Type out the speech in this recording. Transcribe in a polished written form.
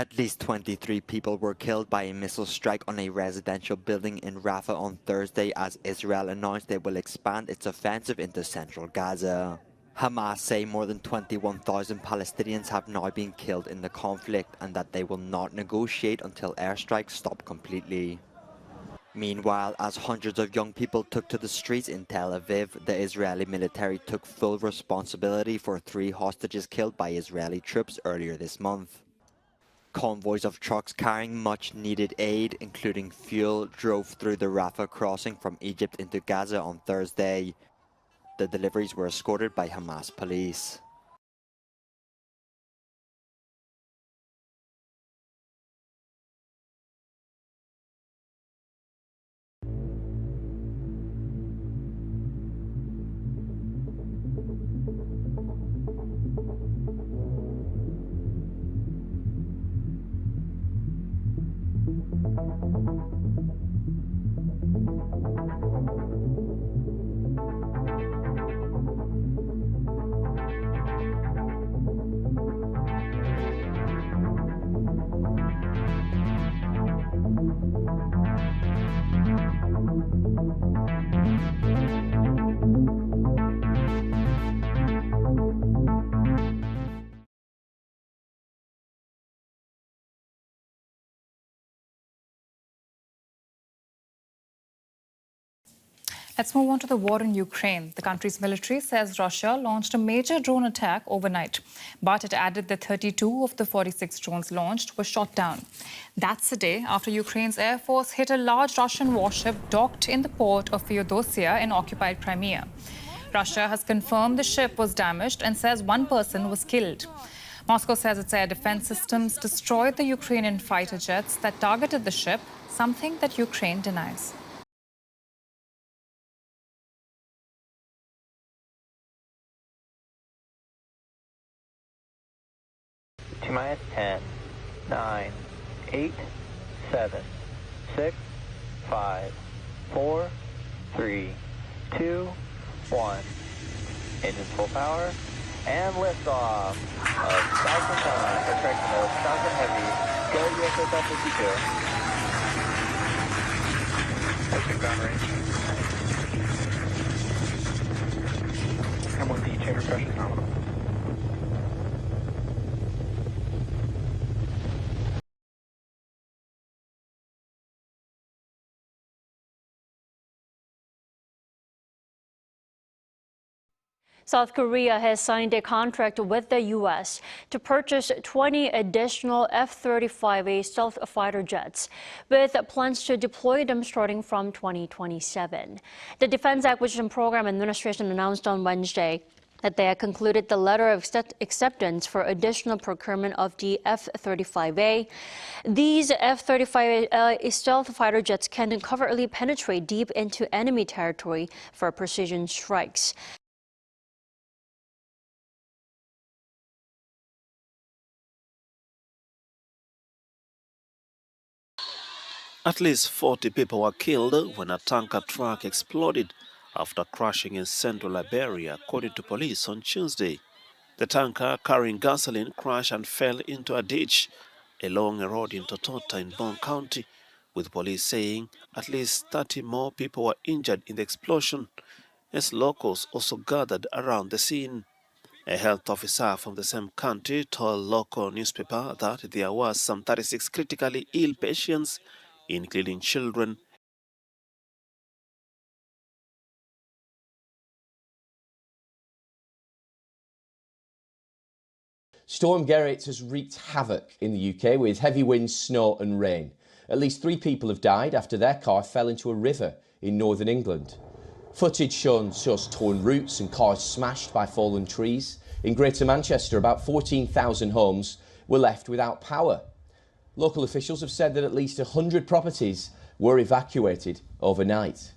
At least 23 people were killed by a missile strike on a residential building in Rafah on Thursday as Israel announced it will expand its offensive into central Gaza. Hamas say more than 21,000 Palestinians have now been killed in the conflict and that they will not negotiate until airstrikes stop completely. Meanwhile, as hundreds of young people took to the streets in Tel Aviv, the Israeli military took full responsibility for 3 hostages killed by Israeli troops earlier this month. Convoys of trucks carrying much-needed aid, including fuel, drove through the Rafah crossing from Egypt into Gaza on Thursday. The deliveries were escorted by Hamas police. Let's move on to the war in Ukraine. The country's military says Russia launched a major drone attack overnight, but it added that 32 of the 46 drones launched were shot down. That's a day after Ukraine's Air Force hit a large Russian warship docked in the port of Feodosia in occupied Crimea. Russia has confirmed the ship was damaged and says one person was killed. Moscow says its air defense systems destroyed the Ukrainian fighter jets that targeted the ship, something that Ukraine denies. T-minus 10, 9, 8, 7, 6, 5, 4, 3, 2, 1. Engines full power and liftoff of Falcon 9 for correction of Falcon Heavy. Go USS F-52. Pushing ground range. M1D chamber pressure nominal. South Korea has signed a contract with the U.S. to purchase 20 additional F-35A stealth fighter jets, with plans to deploy them starting from 2027. The Defense Acquisition Program Administration announced on Wednesday that they had concluded the letter of acceptance for additional procurement of the F-35A. These F-35A stealth fighter jets can covertly penetrate deep into enemy territory for precision strikes. At least 40 people were killed when a tanker truck exploded after crashing in central Liberia, according to police on Tuesday. The tanker carrying gasoline crashed and fell into a ditch along a road in Totota in Bond County, with police saying at least 30 more people were injured in the explosion, as locals also gathered around the scene. A health officer from the same county told local newspaper that there were some 36 critically ill patients, including children. Storm Gerrit has wreaked havoc in the UK with heavy winds, snow and rain. At least 3 people have died after their car fell into a river in northern England. Footage shows torn roots and cars smashed by fallen trees. In Greater Manchester, about 14,000 homes were left without power. Local officials have said that at least 100 properties were evacuated overnight.